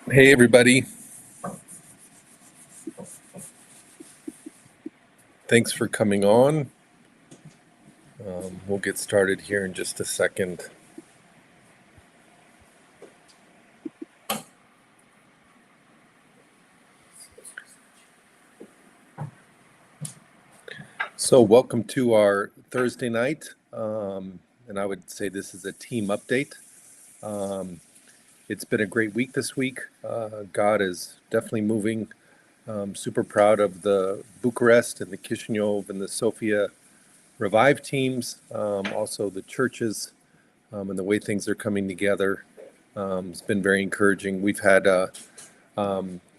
Hey, everybody. Thanks for coming on. We'll get started here in just a second. So, welcome to our Thursday night. And I would say this is a team update. Um, it's been a great week this week. God is definitely moving. Super proud of the Bucharest and the Chisinau and the Sofia Revive teams, also the churches, and the way things are coming together. It's been very encouraging. We've had the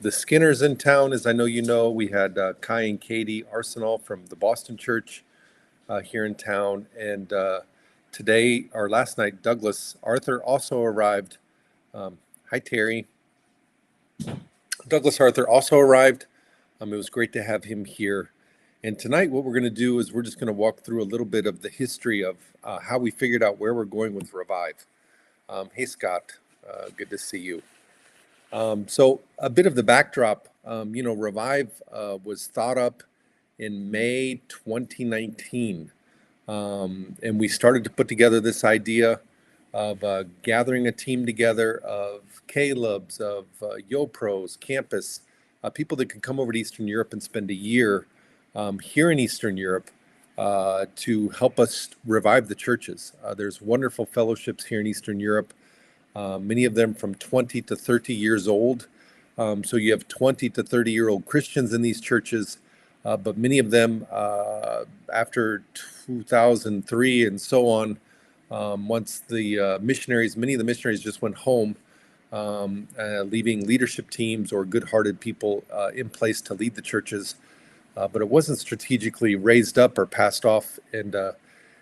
Skinners in town, as I know you know. We had Kai and Katie Arsenal from the Boston Church here in town. And today, or last night, Douglas Arthur also arrived. Hi, Terry. Douglas Arthur also arrived. It was great to have him here. And tonight, what we're going to do is we're just going to walk through a little bit of the history of how we figured out where we're going with Revive. Hey, Scott. Good to see you. So a bit of the backdrop, Revive was thought up in May 2019. And we started to put together this idea of gathering a team together of Caleb's, of YoPros, campus, people that can come over to Eastern Europe and spend a year here in Eastern Europe to help us revive the churches. There's wonderful fellowships here in Eastern Europe, many of them from 20 to 30 years old. So you have 20 to 30-year-old Christians in these churches, but many of them after 2003 and so on, once the many of the missionaries just went home, leaving leadership teams or good-hearted people in place to lead the churches. But it wasn't strategically raised up or passed off, and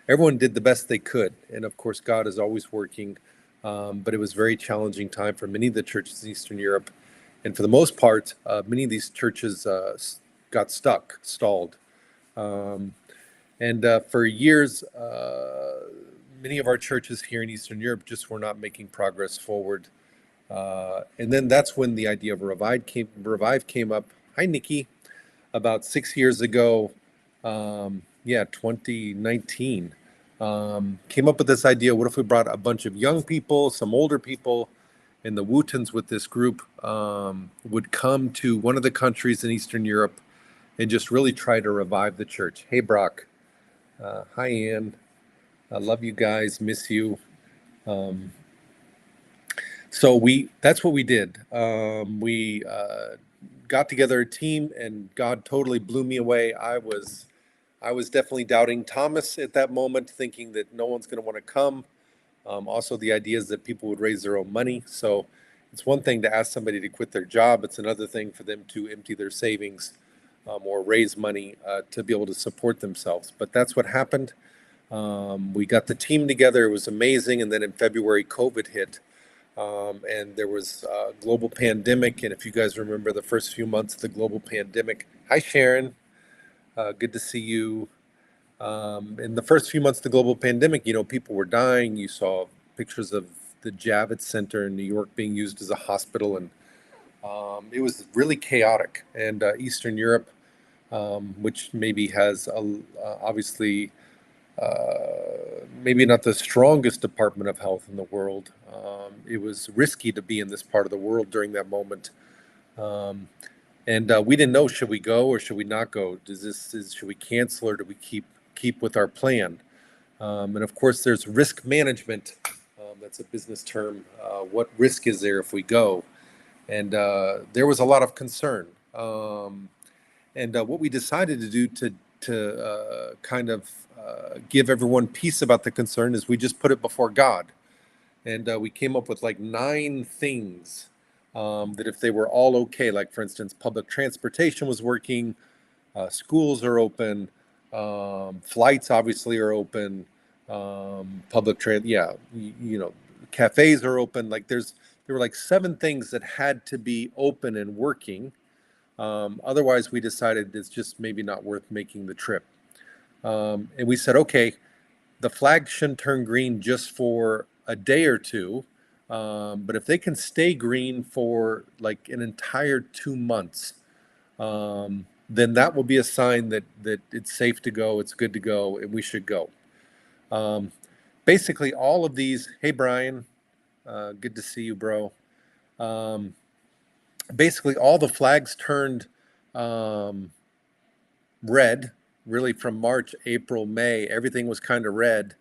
everyone did the best they could. And of course, God is always working. But it was a very challenging time for many of the churches in Eastern Europe. And for the most part, many of these churches got stuck, stalled. And for years, many of our churches here in Eastern Europe just were not making progress forward. And then that's when the idea of Revive came up. Hi, Nikki. About 6 years ago, 2019. Came up with this idea. What if we brought a bunch of young people, some older people, and the Wootons with this group would come to one of the countries in Eastern Europe and just really try to revive the church. Hey, Brock. Hi, Ann. I love you guys. Miss you. Um, so that's what we did. We got together a team, and God totally blew me away. I was definitely doubting Thomas at that moment, thinking that no one's going to want to come. Also, the idea is that people would raise their own money. So it's one thing to ask somebody to quit their job. It's another thing for them to empty their savings or raise money to be able to support themselves. But that's what happened. We got the team together. It was amazing. And then in February, COVID hit. And there was a global pandemic. And if you guys remember the first few months of the global pandemic, hi, Sharon. Good to see you. In the first few months of the global pandemic, people were dying. You saw pictures of the Javits Center in New York being used as a hospital, and it was really chaotic. And Eastern Europe, which maybe has obviously maybe not the strongest department of health in the world, it was risky to be in this part of the world during that moment. Um, and we didn't know, should we go or should we not go? Should we cancel or do we keep with our plan? And of course, there's risk management. That's a business term. What risk is there if we go? And there was a lot of concern. And what we decided to do to kind of give everyone peace about the concern is we just put it before God. And we came up with like 9 things that if they were all okay, like for instance, public transportation was working, schools are open, flights obviously are open, cafes are open. There were like 7 things that had to be open and working. Otherwise, we decided it's just maybe not worth making the trip. And we said, okay, the flag shouldn't turn green just for a day or two. But if they can stay green for like an entire 2 months, then that will be a sign that it's safe to go, it's good to go, and we should go. Um, Basically, all of these. Hey, Brian, good to see you, bro. Um, Basically, all the flags turned um, red. Really, from March, April, May, everything was kind of red.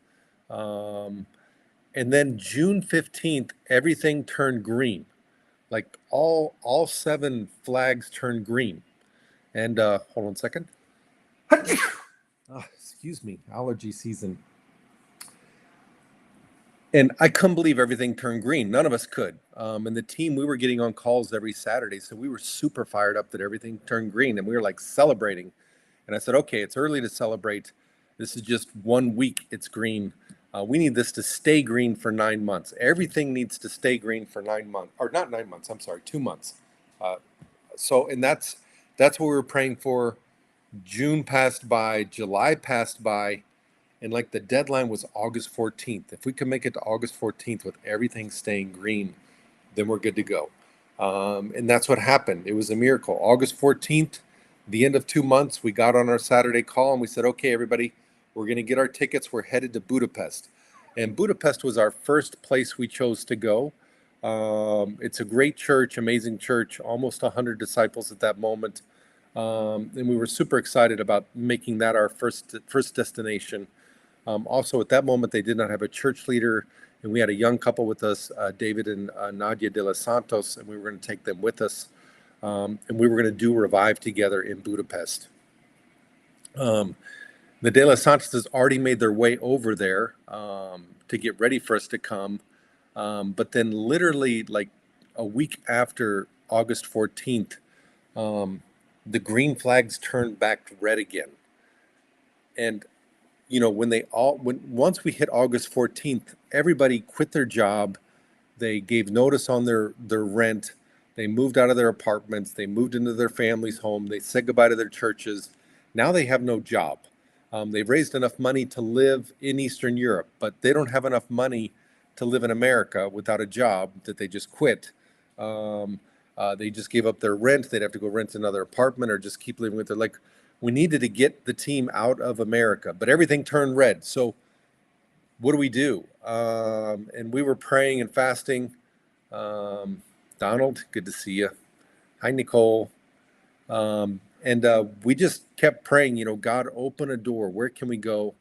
Um, and then June 15th, everything turned green. Like all seven flags turned green. And hold on a second. Excuse me, allergy season. And I couldn't believe everything turned green. None of us could. And the team, we were getting on calls every Saturday. So we were super fired up that everything turned green. And we were like celebrating. And I said, okay, it's early to celebrate. This is just 1 week, it's green. We need this to stay green for 9 months. Everything needs to stay green for 9 months, or not 9 months, I'm sorry, 2 months. And that's what we were praying for. June passed by, July passed by, and like the deadline was August 14th. If we can make it to August 14th with everything staying green, then we're good to go. And that's what happened. It was a miracle. August 14th, the end of 2 months, we got on our Saturday call and we said, okay, everybody, we're going to get our tickets. We're headed to Budapest. And Budapest was our first place we chose to go. It's a great church, amazing church, almost 100 disciples at that moment. And we were super excited about making that our first destination. Also, at that moment, they did not have a church leader, and we had a young couple with us, David and Nadia de los Santos, and we were going to take them with us, and we were going to do Revive together in Budapest. The de los Santos already made their way over there to get ready for us to come, but then literally like a week after August 14th, the green flags turned back red again. And once we hit August 14th, everybody quit their job. They gave notice on their rent. They moved out of their apartments. They moved into their family's home. They said goodbye to their churches. Now they have no job. They've raised enough money to live in Eastern Europe, but they don't have enough money to live in America without a job that they just quit. They just gave up their rent. They'd have to go rent another apartment or just keep living with their, like, we needed to get the team out of America, but everything turned red. So what do we do? And we were praying and fasting. Donald, good to see you. Hi, Nicole. We just kept praying, God, open a door. Where can we go?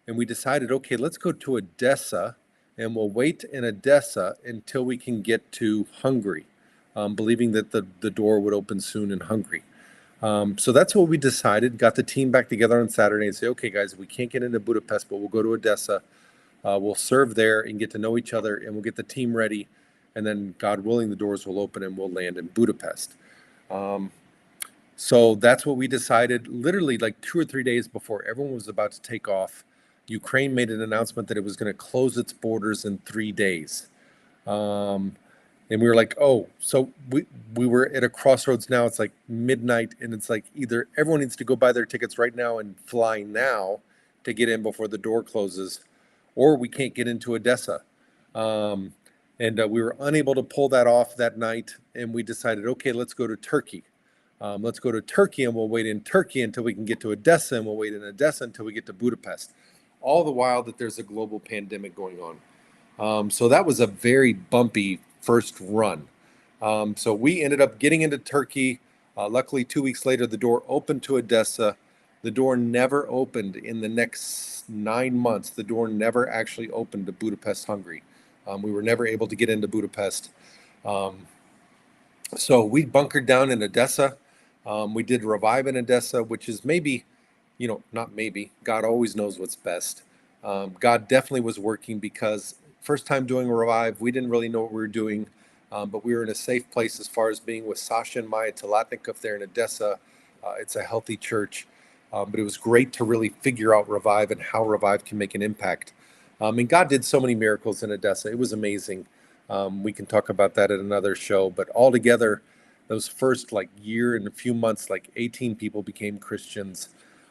And we decided, okay, let's go to Odessa, and we'll wait in Odessa until we can get to Hungary, believing that the door would open soon in Hungary. So that's what we decided. Got the team back together on Saturday and say, okay, guys, we can't get into Budapest, but we'll go to Odessa. We'll serve there and get to know each other, and we'll get the team ready. And then, God willing, the doors will open and we'll land in Budapest. So that's what we decided. Literally, like 2 or 3 days before everyone was about to take off, Ukraine made an announcement that it was going to close its borders in 3 days. And we were like, oh, so we were at a crossroads now. It's like midnight, and it's like either everyone needs to go buy their tickets right now and fly now to get in before the door closes, or we can't get into Odessa. We were unable to pull that off that night, and we decided, okay, let's go to Turkey. Let's go to Turkey, and we'll wait in Turkey until we can get to Odessa, and we'll wait in Odessa until we get to Budapest. All the while that there's a global pandemic going on. So that was a very bumpy first run. So we ended up getting into Turkey. Luckily, 2 weeks later, the door opened to Odessa. The door never opened in the next 9 months. The door never actually opened to Budapest, Hungary. We were never able to get into Budapest. So we bunkered down in Odessa. We did Revive in Odessa, which is maybe, not maybe, God always knows what's best. God definitely was working because first time doing Revive, we didn't really know what we were doing, but we were in a safe place as far as being with Sasha and Maya Talatnikov there in Odessa. It's a healthy church, but it was great to really figure out Revive and how Revive can make an impact. And God did so many miracles in Odessa. It was amazing. We can talk about that at another show, but altogether, those first year and a few months, 18 people became Christians.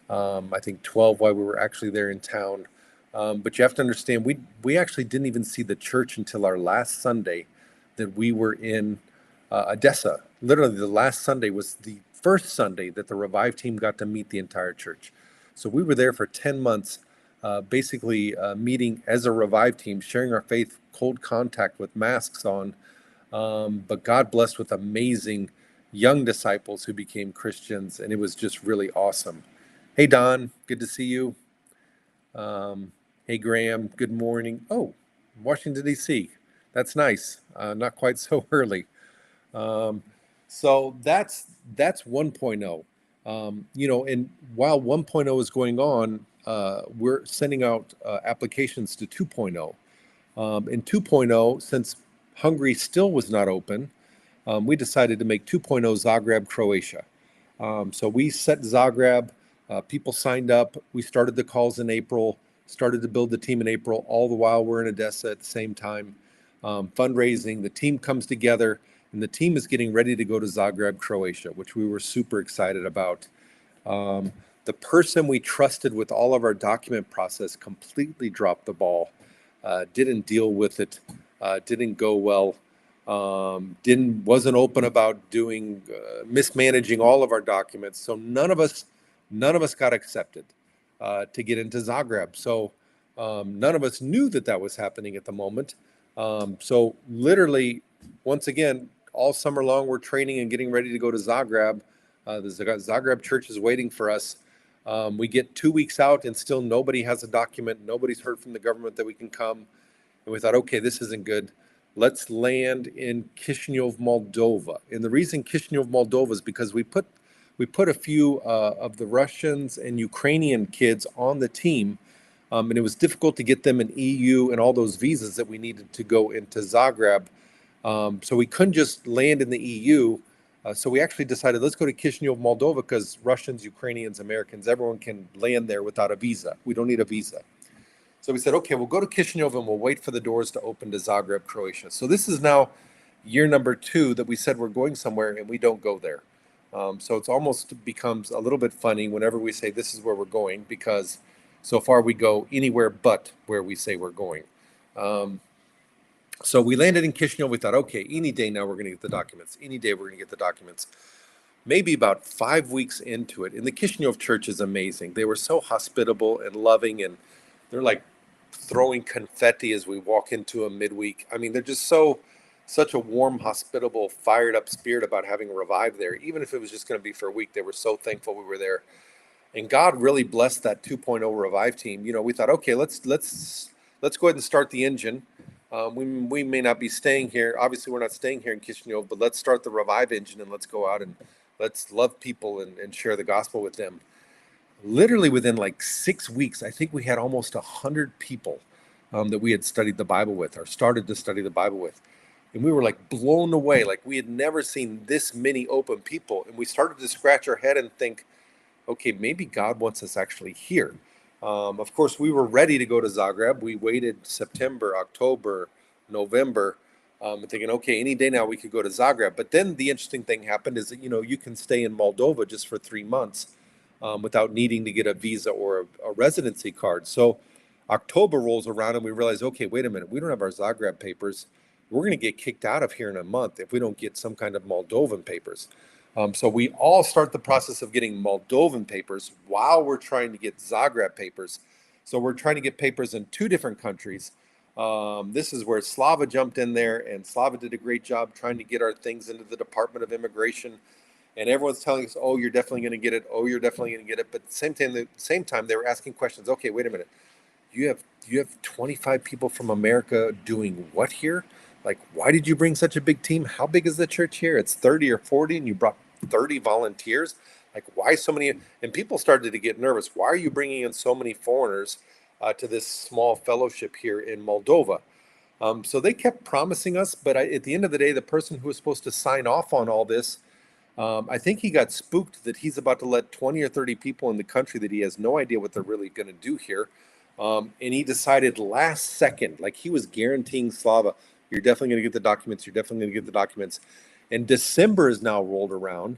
I think 12 while we were actually there in town. But you have to understand, we actually didn't even see the church until our last Sunday that we were in Odessa. Literally, the last Sunday was the first Sunday that the Revive team got to meet the entire church. So we were there for 10 months, basically meeting as a Revive team, sharing our faith, cold contact with masks on. But God blessed with amazing young disciples who became Christians, and it was just really awesome. Hey, Don, good to see you. Hey, Graham, good morning. Oh, Washington, D.C. That's nice. Not quite so early. So that's 1.0. And while 1.0 is going on, we're sending out applications to 2.0. In 2.0, since Hungary still was not open, we decided to make 2.0 Zagreb, Croatia. So we set Zagreb, people signed up, we started the calls in April, started to build the team in April, all the while we're in Odessa at the same time, fundraising, the team comes together, and the team is getting ready to go to Zagreb, Croatia, which we were super excited about. The person we trusted with all of our document process completely dropped the ball, didn't deal with it, didn't go well, wasn't open about doing mismanaging all of our documents. So none of us got accepted to get into Zagreb. So none of us knew that was happening at the moment. So literally, once again, all summer long, we're training and getting ready to go to Zagreb. The Zagreb church is waiting for us. We get 2 weeks out and still nobody has a document. Nobody's heard from the government that we can come. And we thought, okay, this isn't good. Let's land in Chisinau, Moldova. And the reason Chisinau, Moldova is because we put a few of the Russians and Ukrainian kids on the team. And it was difficult to get them an EU and all those visas that we needed to go into Zagreb. So we couldn't just land in the EU. So we actually decided, let's go to Chisinau, Moldova, because Russians, Ukrainians, Americans, everyone can land there without a visa. We don't need a visa. So we said, okay, we'll go to Chisinau and we'll wait for the doors to open to Zagreb, Croatia. So this is now year number 2 that we said we're going somewhere and we don't go there. So it's almost becomes a little bit funny whenever we say this is where we're going, because so far we go anywhere but where we say we're going. So we landed in Chisinau. We thought, okay, any day now we're going to get the documents. Any day we're going to get the documents. Maybe about 5 weeks into it, and the Chisinau church is amazing. They were so hospitable and loving, and they're like throwing confetti as we walk into them midweek. I mean, they're just such a warm, hospitable, fired up spirit about having a Revive there. Even if it was just going to be for a week, they were so thankful we were there. And God really blessed that 2.0 Revive team. We thought, okay, let's go ahead and start the engine. We may not be staying here. Obviously, we're not staying here in Chisinau, but let's start the Revive engine and let's go out and let's love people and share the gospel with them. Literally within like 6 weeks, I think we had almost 100 people that we had studied the Bible with or started to study the Bible with. And we were like blown away. Like we had never seen this many open people. And we started to scratch our head and think, okay, maybe God wants us actually here. Of course, we were ready to go to Zagreb. We waited September, October, November, thinking, okay, any day now we could go to Zagreb. But then the interesting thing happened is that, you can stay in Moldova just for 3 months without needing to get a visa or a residency card. So October rolls around and we realize, okay, wait a minute, we don't have our Zagreb papers. We're going to get kicked out of here in a month if we don't get some kind of Moldovan papers. So we all start the process of getting Moldovan papers while we're trying to get Zagreb papers. So we're trying to get papers in 2 different countries. This is where Slava jumped in there, and Slava did a great job trying to get our things into the Department of Immigration. And everyone's telling us, oh, you're definitely going to get it. Oh, you're definitely going to get it. But at the same time, they were asking questions. Okay, wait a minute. You have 25 people from America doing what here? Like, why did you bring such a big team? How big is the church here? It's 30 or 40, and you brought 30 volunteers. Like, why so many? And people started to get nervous. Why are you bringing in so many foreigners to this small fellowship here in Moldova? So they kept promising us, but at the end of the day, the person who was supposed to sign off on all this, I think he got spooked that he's about to let 20 or 30 people in the country that he has no idea what they're really going to do here. And he decided last second, like he was guaranteeing Slava, you're definitely going to get the documents. You're definitely going to get the documents. And December is now rolled around.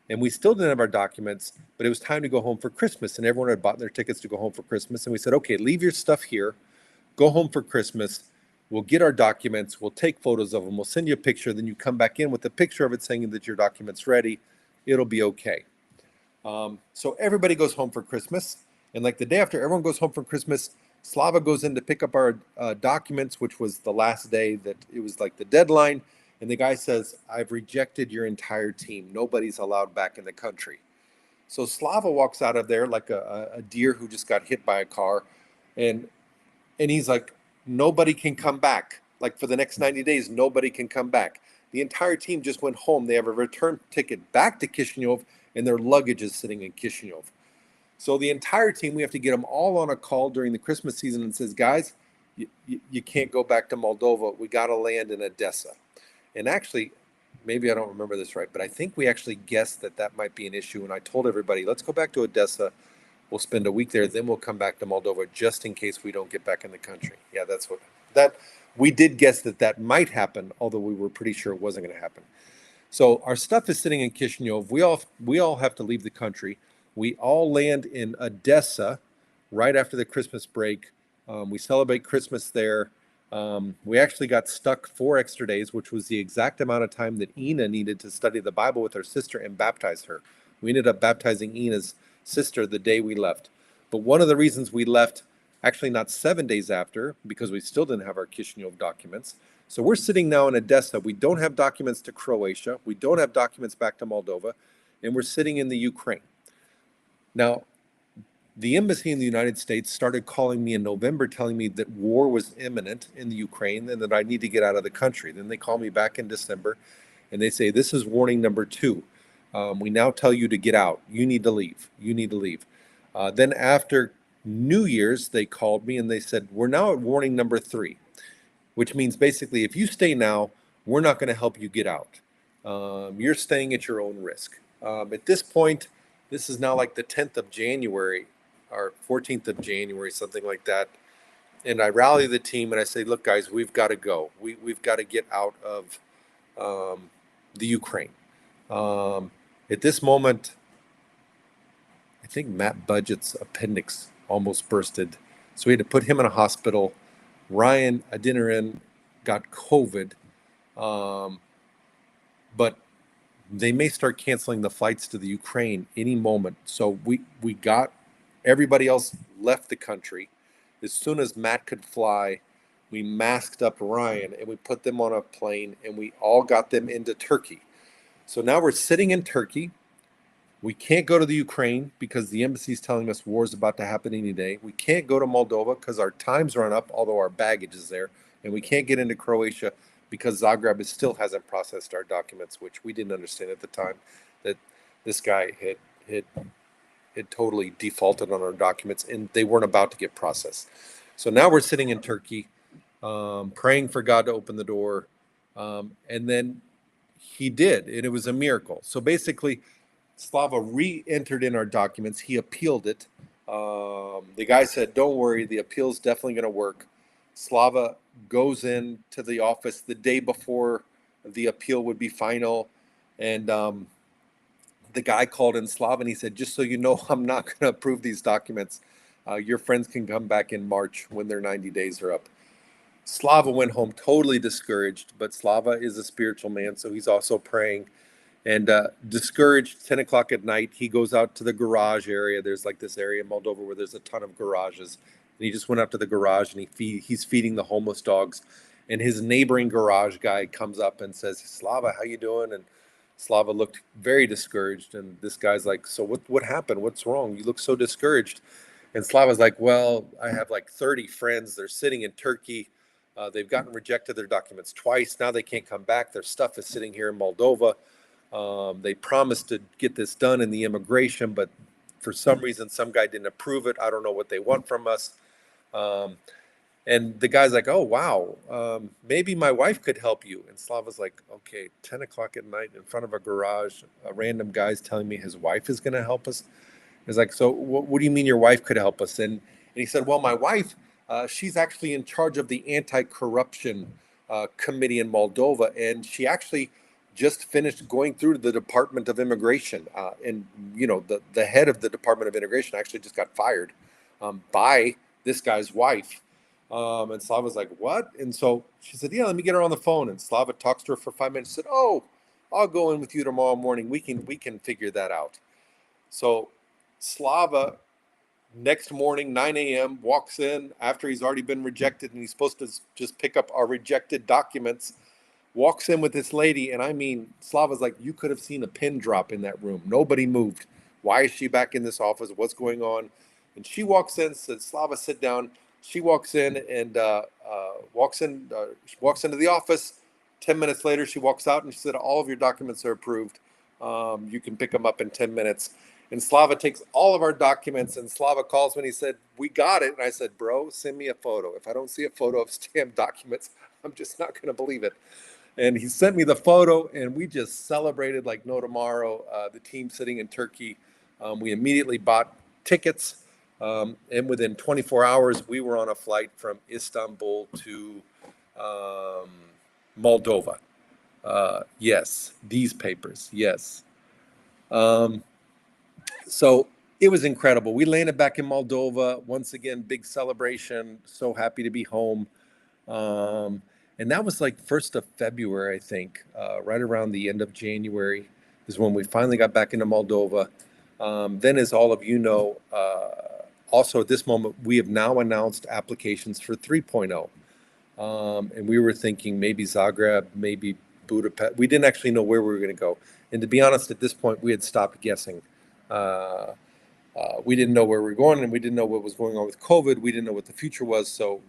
And we still didn't have our documents, but it was time to go home for Christmas. And everyone had bought their tickets to go home for Christmas. And we said, okay, leave your stuff here, go home for Christmas. We'll get our documents. We'll take photos of them. We'll send you a picture. Then you come back in with a picture of it saying that your document's ready. It'll be okay. So everybody goes home for Christmas. And like the day after everyone goes home for Christmas, Slava goes in to pick up our documents, which was the last day that it was like the deadline. And the guy says, I've rejected your entire team. Nobody's allowed back in the country. So Slava walks out of there like a deer who just got hit by a car. And he's like, nobody can come back. Like for the next 90 days, nobody can come back. The entire team just went home. They have a return ticket back to Chisinau, and their luggage is sitting in Chisinau. So the entire team, we have to get them all on a call during the Christmas season and says, guys, you can't go back to Moldova. We got to land in Odessa. And actually, maybe I don't remember this right, but I think we actually guessed that that might be an issue. And I told everybody, let's go back to Odessa. We'll spend a week there, then we'll come back to Moldova just in case we don't get back in the country. Yeah, that's what that we did guess that might happen, although we were pretty sure it wasn't going to happen. So our stuff is sitting in Chisinau. We all have to leave the country. We all land in Odessa right after the Christmas break. We celebrate Christmas there. We actually got stuck 4 extra days, which was the exact amount of time that Ina needed to study the Bible with her sister and baptize her. We ended up baptizing Ina's sister the day we left. But one of the reasons we left, actually not 7 days after, because we still didn't have our Chisinau documents. So we're sitting now in Odessa. We don't have documents to Croatia. We don't have documents back to Moldova. And we're sitting in the Ukraine. Now, the embassy in the United States started calling me in November, telling me that war was imminent in the Ukraine and that I need to get out of the country. Then they call me back in December and they say, this is warning number 2. We now tell you to get out. You need to leave. You need to leave. Then after New Year's, they called me and they said, we're now at warning number 3, which means basically if you stay now, we're not going to help you get out. You're staying at your own risk. At this point, this is now like the 10th of January or 14th of January, something like that. And I rally the team and I say, look, guys, we've got to go. We've got to get out of the Ukraine. At this moment, I think Matt Budget's appendix almost bursted. So we had to put him in a hospital. Ryan Adinarin got COVID. But they may start canceling the flights to the Ukraine any moment. So we got everybody else left the country. As soon as Matt could fly, we masked up Ryan and we put them on a plane and we all got them into Turkey. So now we're sitting in Turkey. We can't go to the Ukraine because the embassy is telling us war is about to happen any day. We can't go to Moldova because our time's run up, although our baggage is there. And we can't get into Croatia because Zagreb still hasn't processed our documents, which we didn't understand at the time, that this guy had totally defaulted on our documents and they weren't about to get processed. So now we're sitting in Turkey, praying for God to open the door. And then he did, and it was a miracle. So basically, Slava re-entered in our documents. He appealed it. The guy said, don't worry, the appeal's definitely going to work. Slava goes in to the office the day before the appeal would be final. And the guy called in Slava and he said, just so you know, I'm not going to approve these documents. Your friends can come back in March when their 90 days are up. Slava went home totally discouraged, but Slava is a spiritual man, so he's also praying. And discouraged, 10 o'clock at night, he goes out to the garage area. There's like this area in Moldova where there's a ton of garages. And he just went up to the garage and he's feeding the homeless dogs. And his neighboring garage guy comes up and says, Slava, how you doing? And Slava looked very discouraged. And this guy's like, so what happened? What's wrong? You look so discouraged. And Slava's like, well, I have like 30 friends. They're sitting in Turkey. They've gotten rejected their documents twice. Now they can't come back. Their stuff is sitting here in Moldova. They promised to get this done in the immigration, but for some reason, some guy didn't approve it. I don't know what they want from us. And the guy's like, oh, wow, maybe my wife could help you. And Slava's like, okay, 10 o'clock at night in front of a garage, a random guy's telling me his wife is going to help us. He's like, so what do you mean your wife could help us? And he said, well, my wife, she's actually in charge of the anti-corruption committee in Moldova. And she actually just finished going through the Department of Immigration, and the head of the Department of Immigration actually just got fired by this guy's wife. And Slava's like, what? And so she said, yeah, let me get her on the phone. And Slava talks to her for 5 minutes. Said, oh, I'll go in with you tomorrow morning. We can figure that out. So Slava, next morning, 9 a.m., walks in after he's already been rejected, and he's supposed to just pick up our rejected documents. Walks in with this lady, and I mean, Slava's like, you could have seen a pin drop in that room. Nobody moved. Why is she back in this office? What's going on? And she walks in, says, Slava, sit down. She walks in and walks into the office. 10 minutes later, she walks out and she said, all of your documents are approved. You can pick them up in 10 minutes. And Slava takes all of our documents, and Slava calls me and he said, we got it. And I said, bro, send me a photo. If I don't see a photo of stamped documents, I'm just not going to believe it. And he sent me the photo, and we just celebrated like no tomorrow. The team sitting in Turkey, we immediately bought tickets, and within 24 hours, we were on a flight from Istanbul to Moldova. Yes, these papers, yes. So it was incredible. We landed back in Moldova. Once again, big celebration. So happy to be home. And that was like 1st of February, I think, right around the end of January is when we finally got back into Moldova. Then, as all of you know, also at this moment, we have now announced applications for 3.0. And we were thinking maybe Zagreb, maybe Budapest. We didn't actually know where we were going to go. And to be honest, at this point, we had stopped guessing. We didn't know where we were going, and we didn't know what was going on with COVID. We didn't know what the future was. So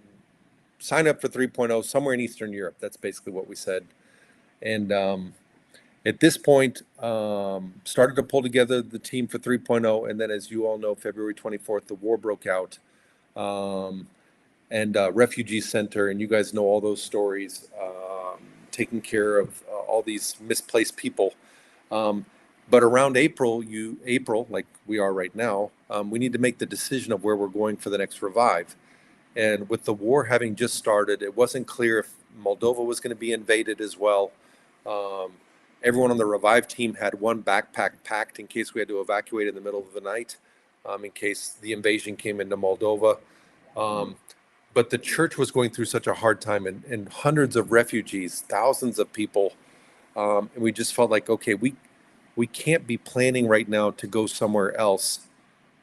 sign up for 3.0 somewhere in Eastern Europe. That's basically what we said. And at this point, started to pull together the team for 3.0. And then, as you all know, February 24th, the war broke out. And refugee center, and you guys know all those stories, taking care of all these misplaced people. But around April, like we are right now, we need to make the decision of where we're going for the next Revive. And with the war having just started, it wasn't clear if Moldova was going to be invaded as well. Everyone on the Revive team had one backpack packed in case we had to evacuate in the middle of the night, in case the invasion came into Moldova. But the church was going through such a hard time, and hundreds of refugees, thousands of people. And we just felt like, okay, we can't be planning right now to go somewhere else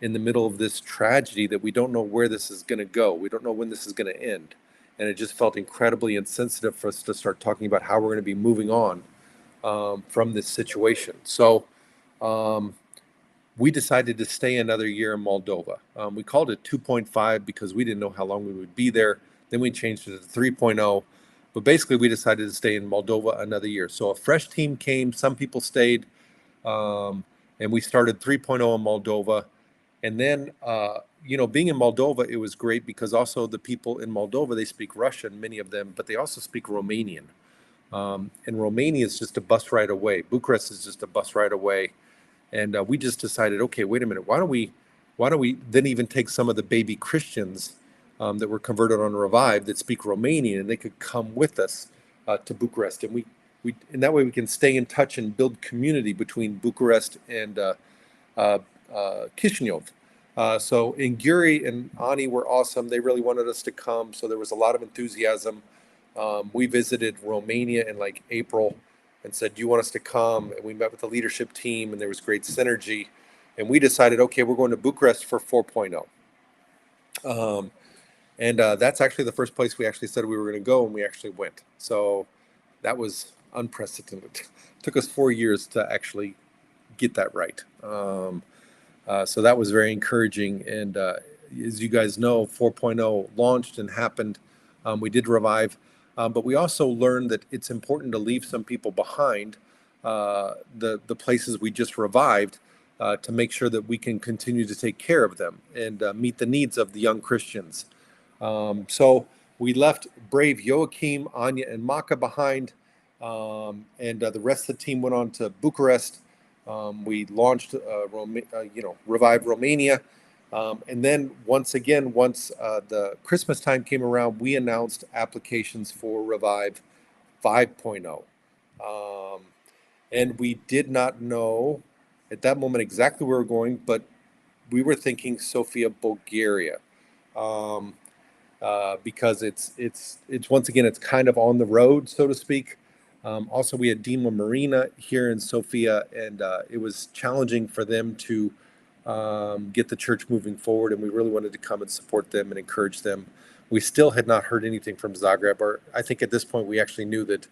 in the middle of this tragedy that we don't know where this is going to go. We don't know when this is going to end. And it just felt incredibly insensitive for us to start talking about how we're going to be moving on from this situation. So we decided to stay another year in Moldova. We called it 2.5 because we didn't know how long we would be there. Then we changed it to 3.0. But basically, we decided to stay in Moldova another year. So a fresh team came. Some people stayed. And we started 3.0 in Moldova. And then, being in Moldova, it was great because also the people in Moldova, they speak Russian, many of them, but they also speak Romanian. And Romania is just a bus ride away. Bucharest is just a bus ride away. And we just decided, okay, wait a minute. Why don't we then even take some of the baby Christians that were converted on Revive that speak Romanian, and they could come with us to Bucharest. And and that way we can stay in touch and build community between Bucharest and Chisinau. So Inguri and Ani were awesome. They really wanted us to come. So there was a lot of enthusiasm. We visited Romania in like April and said, do you want us to come? And we met with the leadership team, and there was great synergy. And we decided, okay, we're going to Bucharest for 4.0. And that's actually the first place we actually said we were going to go, and we actually went. So that was unprecedented. It took us 4 years to actually get that right. So that was very encouraging. And as you guys know, 4.0 launched and happened. We did Revive. But we also learned that it's important to leave some people behind, the places we just revived, to make sure that we can continue to take care of them and meet the needs of the young Christians. So we left brave Joachim, Anya, and Maka behind, and the rest of the team went on to Bucharest. We launched, Revive Romania. And then once the Christmas time came around, we announced applications for Revive 5.0. And we did not know at that moment exactly where we were going, but we were thinking Sofia, Bulgaria, um, because it's once again it's kind of on the road, so to speak. Also, we had Dima Marina here in Sofia, and it was challenging for them to get the church moving forward, and we really wanted to come and support them and encourage them. We still had not heard anything from Zagreb, or I think at this point we actually knew that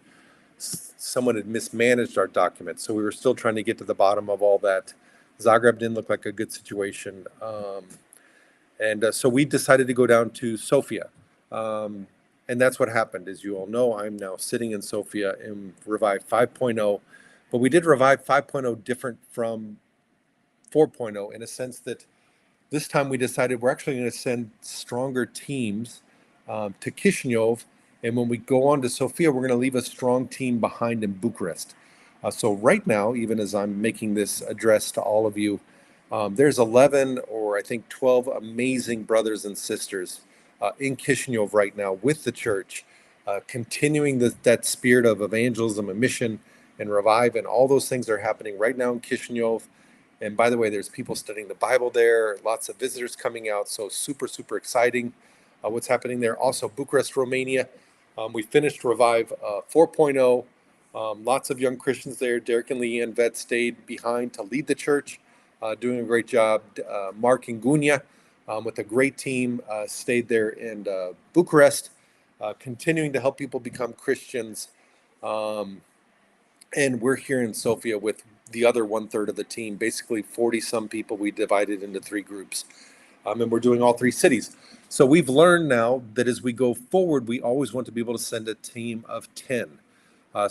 someone had mismanaged our documents. So we were still trying to get to the bottom of all that. Zagreb didn't look like a good situation. So we decided to go down to Sofia. And that's what happened. As you all know, I'm now sitting in Sofia in Revive 5.0. But we did Revive 5.0 different from 4.0 in a sense that this time we decided we're actually going to send stronger teams to Chisinau. And when we go on to Sofia, we're going to leave a strong team behind in Bucharest. So right now, even as I'm making this address to all of you, there's 11 or I think 12 amazing brothers and sisters in Chisinau right now with the church, continuing that spirit of evangelism and mission and revive. And all those things are happening right now in Chisinau. And by the way, there's people studying the Bible there, lots of visitors coming out. So super, super exciting what's happening there. Also, Bucharest, Romania. We finished Revive 4.0. Lots of young Christians there. Derek and Leanne Vet stayed behind to lead the church, doing a great job. Mark and Gunya with a great team stayed there in Bucharest, continuing to help people become Christians. And we're here in Sofia with the other 1/3 of the team, basically 40 some people. We divided into 3 groups. And we're doing all 3 cities. So we've learned now that as we go forward, we always want to be able to send a team of 10.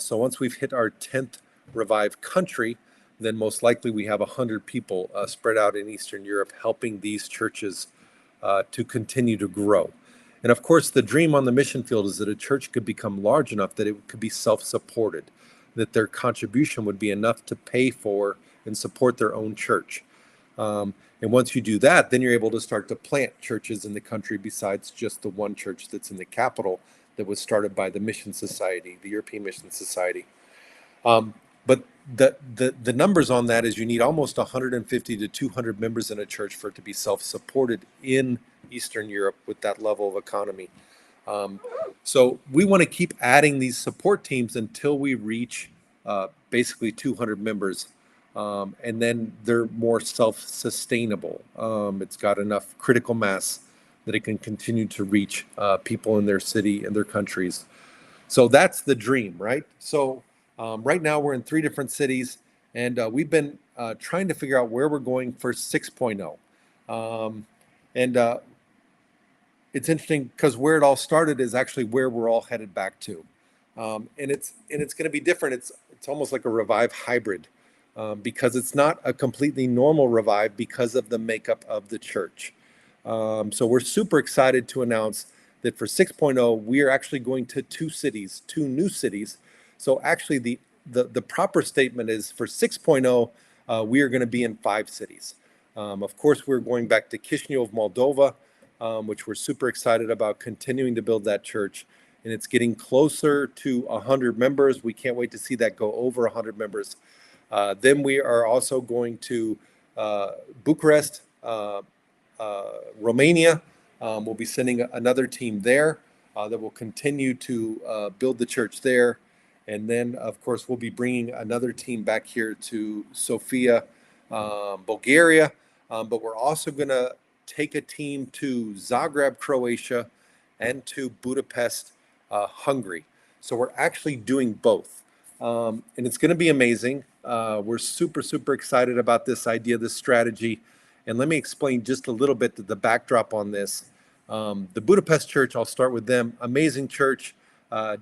So once we've hit our 10th Revive country, then most likely we have 100 people spread out in Eastern Europe helping these churches to continue to grow. And of course, the dream on the mission field is that a church could become large enough that it could be self-supported, that their contribution would be enough to pay for and support their own church. And once you do that, then you're able to start to plant churches in the country besides just the one church that's in the capital that was started by the Mission Society, the European Mission Society. But the numbers on that is you need almost 150 to 200 members in a church for it to be self-supported in Eastern Europe with that level of economy. So we want to keep adding these support teams until we reach basically 200 members. And then they're more self-sustainable. It's got enough critical mass that it can continue to reach people in their city and their countries. So that's the dream, right? So right now we're in 3 different cities, and we've been trying to figure out where we're going for 6.0. It's interesting because where it all started is actually where we're all headed back to. And it's going to be different. It's almost like a Revive hybrid. Because it's not a completely normal Revive because of the makeup of the church. So we're super excited to announce that for 6.0, we are actually going to 2 cities, 2 new cities. So actually the proper statement is for 6.0, we are going to be in 5 cities. Of course, we're going back to Chisinau, Moldova, which we're super excited about continuing to build that church. And it's getting closer to 100 members. We can't wait to see that go over 100 members. Then we are also going to Bucharest, Romania. We'll be sending another team there that will continue to build the church there. And then, of course, we'll be bringing another team back here to Sofia, Bulgaria. But we're also going to take a team to Zagreb, Croatia, and to Budapest, Hungary. So we're actually doing both. And it's going to be amazing. We're super, super excited about this idea, this strategy. And let me explain just a little bit the backdrop on this. The Budapest church, I'll start with them. Amazing church.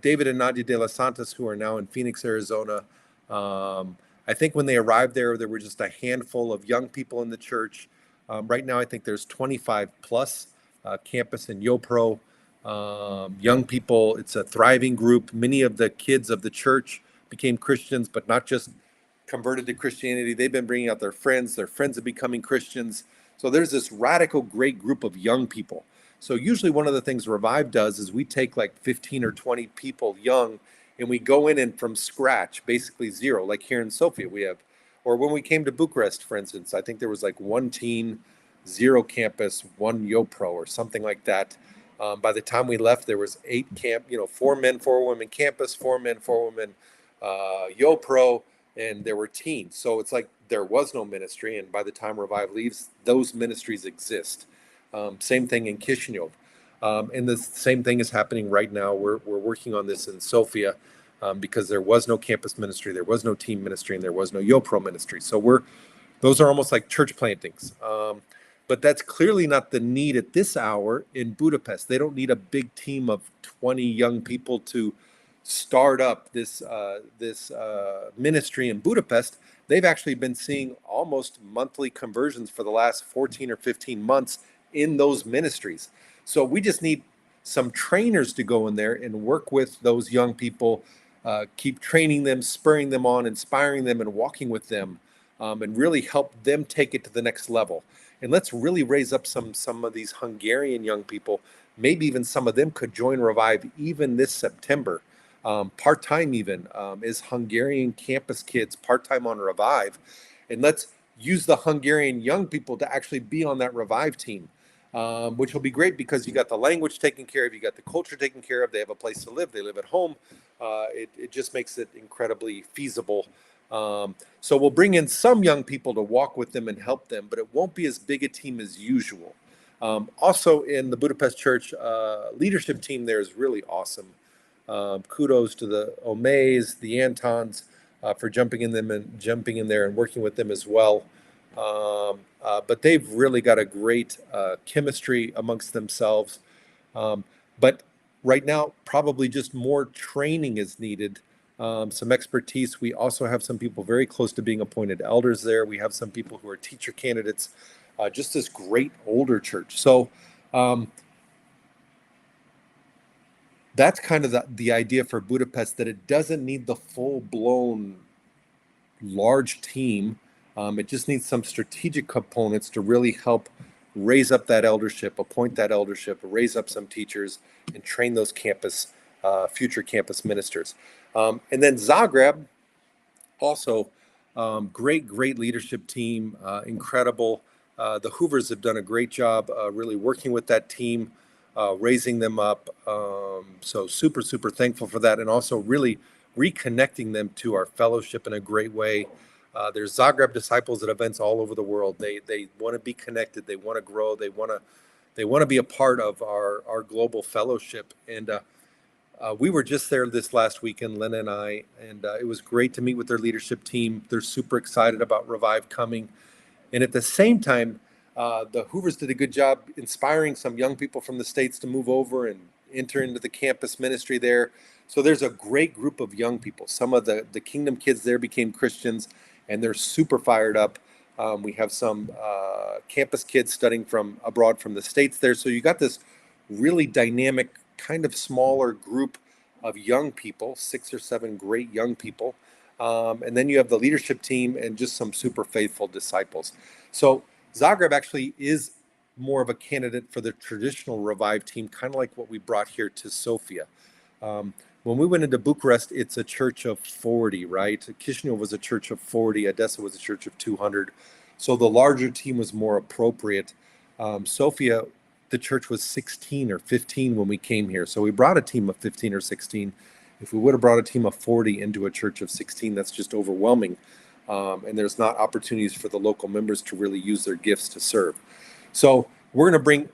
David and Nadia de los Santos, who are now in Phoenix, Arizona. I think when they arrived there were just a handful of young people in the church. Right now, I think there's 25 plus campus in Yopro. Young people, it's a thriving group. Many of the kids of the church became Christians, but not just converted to Christianity. They've been bringing out their friends are becoming Christians. So there's this radical, great group of young people. So usually one of the things Revive does is we take like 15 or 20 people young and we go in and from scratch, basically zero, like here in Sofia we have, or when we came to Bucharest, for instance, I think there was like one team, zero campus, one YoPro or something like that. By the time we left, there was 4 men, 4 women campus, 4 men, 4 women YoPro, and there were teens. So it's like there was no ministry, and by the time Revive leaves, those ministries exist. Same thing in Chisinau. And the same thing is happening right now. We're working on this in Sofia because there was no campus ministry, there was no team ministry, and there was no YoPro ministry. So those are almost like church plantings. But that's clearly not the need at this hour in Budapest. They don't need a big team of 20 young people to start up this ministry in Budapest. They've actually been seeing almost monthly conversions for the last 14 or 15 months in those ministries. So we just need some trainers to go in there and work with those young people, keep training them, spurring them on, inspiring them, and walking with them, and really help them take it to the next level. And let's really raise up some of these Hungarian young people. Maybe even some of them could join Revive even this September, part-time even, as Hungarian campus kids, part-time on Revive. And let's use the Hungarian young people to actually be on that Revive team, which will be great because you got the language taken care of, you got the culture taken care of, they have a place to live, they live at home. It just makes it incredibly feasible. So we'll bring in some young people to walk with them and help them, but it won't be as big a team as usual. Also in the Budapest church, leadership team there is really awesome. Kudos to the Omays, the Antons, for jumping in there and working with them as well. But they've really got a great chemistry amongst themselves. But right now, probably just more training is needed, some expertise. We also have some people very close to being appointed elders there. We have some people who are teacher candidates, just this great older church. So that's kind of the idea for Budapest, that it doesn't need the full-blown large team. It just needs some strategic components to really help raise up that eldership, appoint that eldership, raise up some teachers, and train those future campus ministers. And then Zagreb, also great leadership team, incredible. The Hoovers have done a great job really working with that team, raising them up. So super thankful for that, and also really reconnecting them to our fellowship in a great way. There's Zagreb disciples at events all over the world. They want to be connected. They want to grow. They want to be a part of our global fellowship. And we were just there this last weekend, Lena and I, and it was great to meet with their leadership team. They're super excited about Revive coming. And at the same time, the Hoovers did a good job inspiring some young people from the States to move over and enter into the campus ministry there. So there's a great group of young people. Some of the Kingdom kids there became Christians, and they're super fired up. We have some campus kids studying from abroad from the States there. So you got this really dynamic, kind of smaller group of young people, 6 or 7 great young people. And then you have the leadership team and just some super faithful disciples. So Zagreb actually is more of a candidate for the traditional Revive team, kind of like what we brought here to Sofia. When we went into Bucharest, it's a church of 40, right? Chisinau was a church of 40. Odessa was a church of 200. So the larger team was more appropriate. Sofia, the church was 16 or 15 when we came here. So we brought a team of 15 or 16. If we would have brought a team of 40 into a church of 16, that's just overwhelming. And there's not opportunities for the local members to really use their gifts to serve. So we're going to bring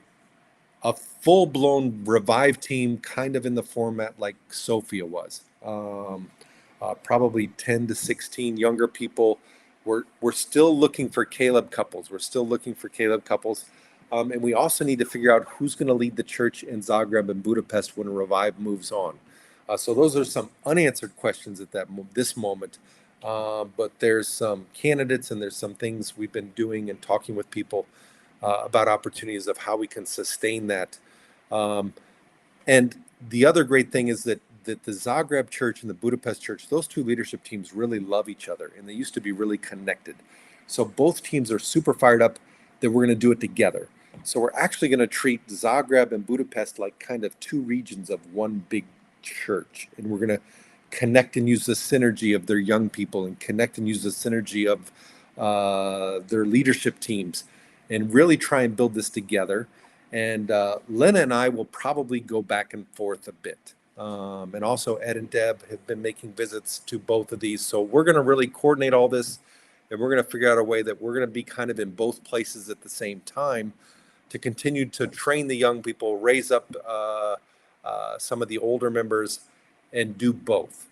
a full-blown Revive team, kind of in the format like Sofia was. Probably 10 to 16 younger people. We're still looking for Caleb couples. And we also need to figure out who's going to lead the church in Zagreb and Budapest when Revive moves on. So those are some unanswered questions at this moment. But there's some candidates and there's some things we've been doing and talking with people about opportunities of how we can sustain that. And the other great thing is that the Zagreb church and the Budapest church, those two leadership teams really love each other, and they used to be really connected. So both teams are super fired up that we're going to do it together. So we're actually going to treat Zagreb and Budapest like kind of two regions of one big church, and we're going to connect and use the synergy of their young people, and connect and use the synergy of their leadership teams, and really try and build this together. And Lena and I will probably go back and forth a bit. And also Ed and Deb have been making visits to both of these. So we're going to really coordinate all this, and we're going to figure out a way that we're going to be kind of in both places at the same time to continue to train the young people, raise up some of the older members, and do both.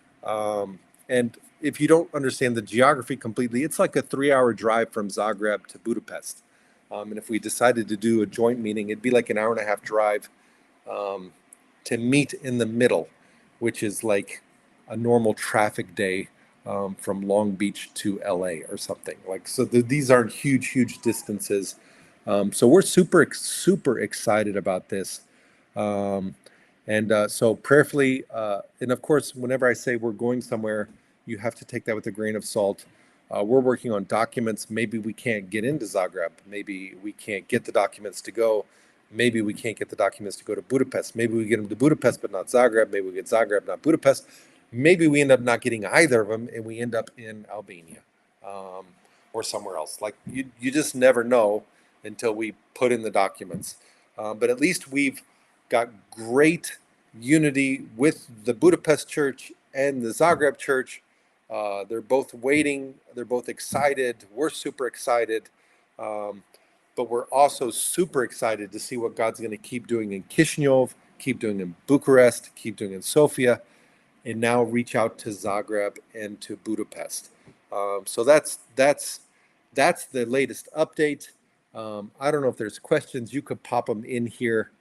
And if you don't understand the geography completely, it's like a 3-hour drive from Zagreb to Budapest. And if we decided to do a joint meeting, it'd be like an 1.5-hour drive to meet in the middle, which is like a normal traffic day from Long Beach to LA or something. Like, so these aren't huge distances. So we're super excited about this. So prayerfully, and of course, whenever I say we're going somewhere, you have to take that with a grain of salt. We're working on documents. Maybe we can't get into Zagreb. Maybe we can't get the documents to go. Maybe we can't get the documents to go to Budapest. Maybe we get them to Budapest, but not Zagreb. Maybe we get Zagreb, not Budapest. Maybe we end up not getting either of them, and we end up in Albania or somewhere else. Like, you just never know until we put in the documents. But at least we've got great unity with the Budapest church and the Zagreb church. They're both waiting. They're both excited. We're super excited. But we're also super excited to see what God's going to keep doing in Chisinau, keep doing in Bucharest, keep doing in Sofia, and now reach out to Zagreb and to Budapest. So that's the latest update. I don't know if there's questions. You could pop them in here.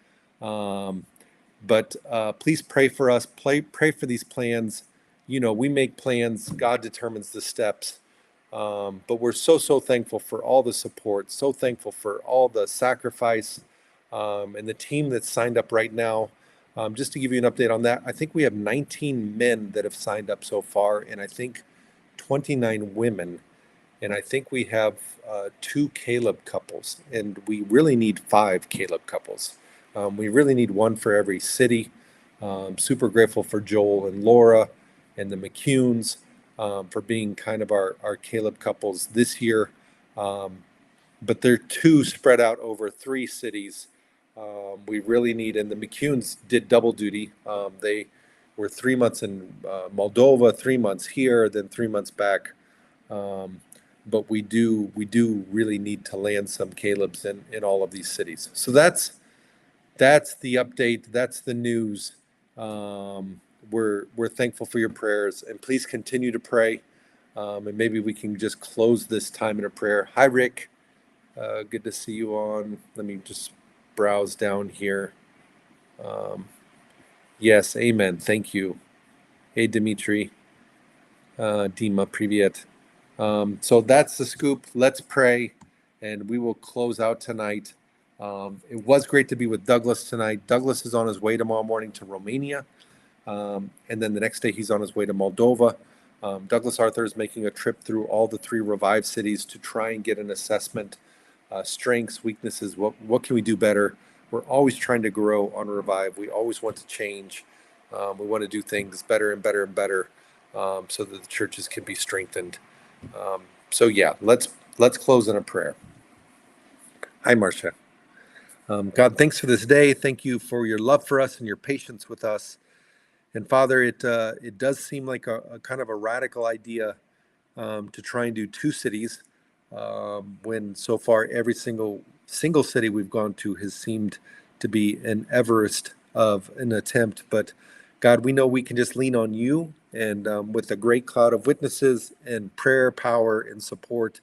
But please pray for us. Pray for these plans. You know, we make plans. God determines the steps. But we're so thankful for all the support, so thankful for all the sacrifice, and the team that's signed up right now. Just to give you an update on that, I think we have 19 men that have signed up so far, and I think 29 women. And I think we have 2 Caleb couples, and we really need 5 Caleb couples. We really need one for every city. Super grateful for Joel and Laura and the McCunes for being kind of our Caleb couples this year. But they're 2 spread out over 3 cities. We really need, and the McCunes did double duty. They were 3 months in Moldova, 3 months here, then 3 months back. But we do really need to land some Calebs in all of these cities. So that's the update. That's the news. We're thankful for your prayers, and please continue to pray. And maybe we can just close this time in a prayer. Hi, Rick. Good to see you on. Let me just browse down here. Yes, amen. Thank you. Hey, Dimitri. Dima, privyet. So that's the scoop. Let's pray, and we will close out tonight. It was great to be with Douglas tonight. Douglas is on his way tomorrow morning to Romania, and then the next day he's on his way to Moldova. Douglas Arthur is making a trip through all the 3 Revive cities to try and get an assessment, strengths, weaknesses, what can we do better. We're always trying to grow on Revive. We always want to change. We want to do things better and better and better, so that the churches can be strengthened. So yeah, let's close in a prayer. Hi, Marcia. God, thanks for this day. Thank you for your love for us and your patience with us. And Father, it does seem like a kind of a radical idea to try and do 2 cities when so far every single city we've gone to has seemed to be an Everest of an attempt. But God, we know we can just lean on you, and with a great cloud of witnesses and prayer power and support,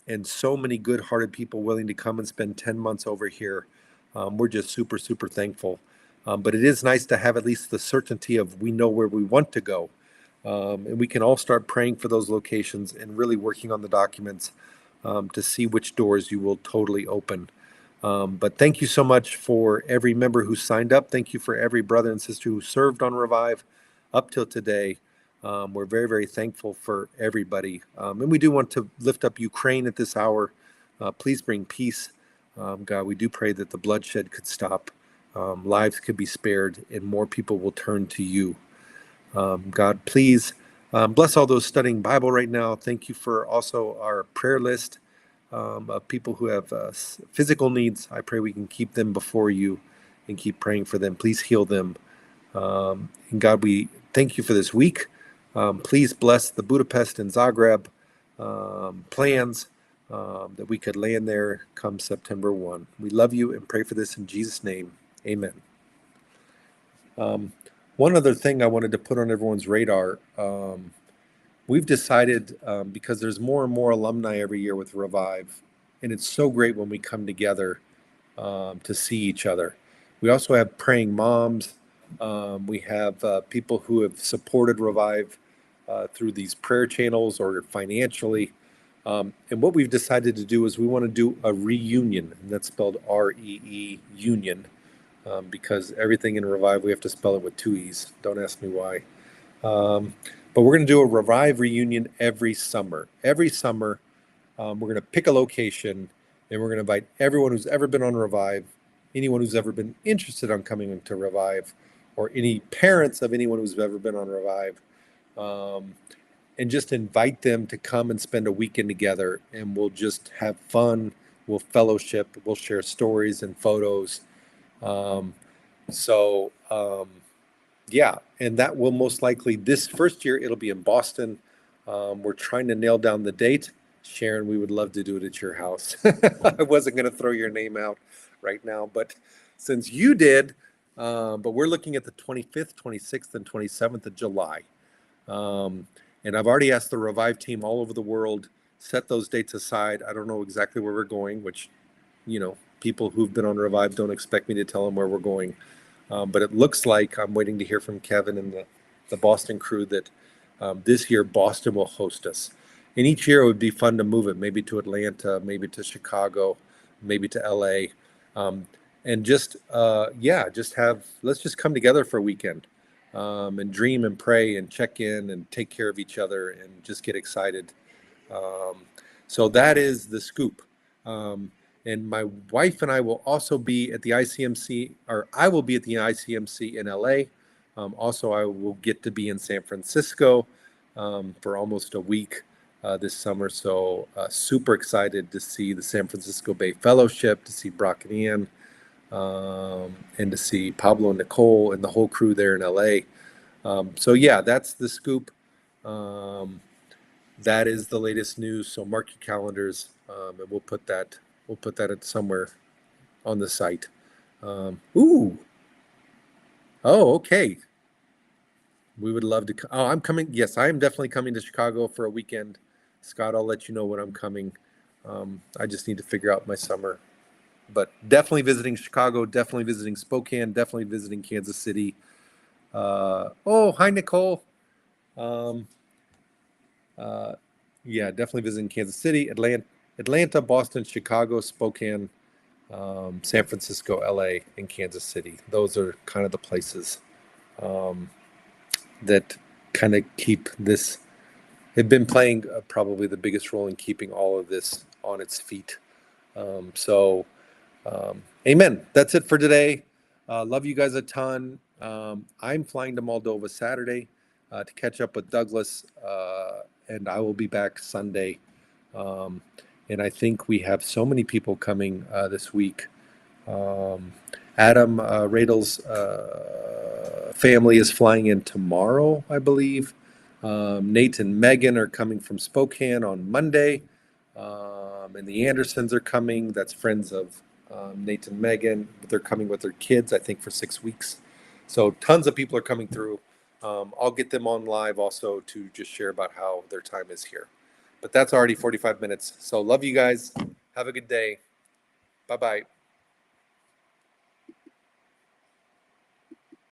and so many good-hearted people willing to come and spend 10 months over here, we're just super thankful. But it is nice to have at least the certainty of we know where we want to go. And we can all start praying for those locations and really working on the documents to see which doors you will totally open. But thank you so much for every member who signed up. Thank you for every brother and sister who served on Revive up till today. We're very thankful for everybody. And we do want to lift up Ukraine at this hour. Please bring peace. God, we do pray that the bloodshed could stop, lives could be spared, and more people will turn to you. God, please bless all those studying Bible right now. Thank you for also our prayer list of people who have physical needs. I pray we can keep them before you and keep praying for them. Please heal them. And God, we thank you for this week. Please bless the Budapest and Zagreb plans that we could land there come September 1. We love you and pray for this in Jesus' name. Amen. One other thing I wanted to put on everyone's radar, we've decided, because there's more and more alumni every year with Revive, and it's so great when we come together to see each other. We also have praying moms. We have people who have supported Revive through these prayer channels or financially. And what we've decided to do is we want to do a reunion, and that's spelled REE, union, because everything in Revive, we have to spell it with two E's. Don't ask me why. But we're going to do a Revive reunion every summer. Every summer, we're going to pick a location, and we're going to invite everyone who's ever been on Revive, anyone who's ever been interested on coming to Revive, or any parents of anyone who's ever been on Revive, and just invite them to come and spend a weekend together, and we'll just have fun. We'll fellowship. We'll share stories and photos. Yeah, and that will most likely, this first year, it'll be in Boston. We're trying to nail down the date. Sharon, we would love to do it at your house. I wasn't going to throw your name out right now, but since you did, but we're looking at the 25th, 26th, and 27th of July. And I've already asked the Revive team all over the world, set those dates aside. I don't know exactly where we're going, which, people who've been on Revive don't expect me to tell them where we're going. But it looks like I'm waiting to hear from Kevin and the Boston crew that this year Boston will host us. And each year it would be fun to move it, maybe to Atlanta, maybe to Chicago, maybe to LA. And let's just come together for a weekend and dream and pray and check in and take care of each other and just get excited. So that is the scoop. And my wife and I will also be at the ICMC, or I will be at the ICMC in LA. Also, I will get to be in San Francisco for almost a week this summer. So super excited to see the San Francisco Bay Fellowship, to see Brock and Ian, and to see Pablo and Nicole and the whole crew there in LA. So yeah, that's the scoop. That is the latest news. So mark your calendars, and we'll put that somewhere on the site. Oh, okay. We would love to. I'm coming. Yes, I am definitely coming to Chicago for a weekend. Scott, I'll let you know when I'm coming. I just need to figure out my summer. But definitely visiting Chicago, definitely visiting Spokane, definitely visiting Kansas City. Hi, Nicole. Yeah, definitely visiting Kansas City, Atlanta, Boston, Chicago, Spokane, San Francisco, LA, and Kansas City. Those are kind of the places that kind of keep this, have been playing probably the biggest role in keeping all of this on its feet. Amen. That's it for today. Love you guys a ton. I'm flying to Moldova Saturday to catch up with Douglas, and I will be back Sunday. And I think we have so many people coming this week. Adam Radel's family is flying in tomorrow, I believe. Nate and Megan are coming from Spokane on Monday. And the Andersons are coming. That's friends of Nate and Megan. They're coming with their kids, I think, for 6 weeks. So tons of people are coming through. I'll get them on live also to just share about how their time is here. But that's already 45 minutes. So love you guys. Have a good day. Bye-bye.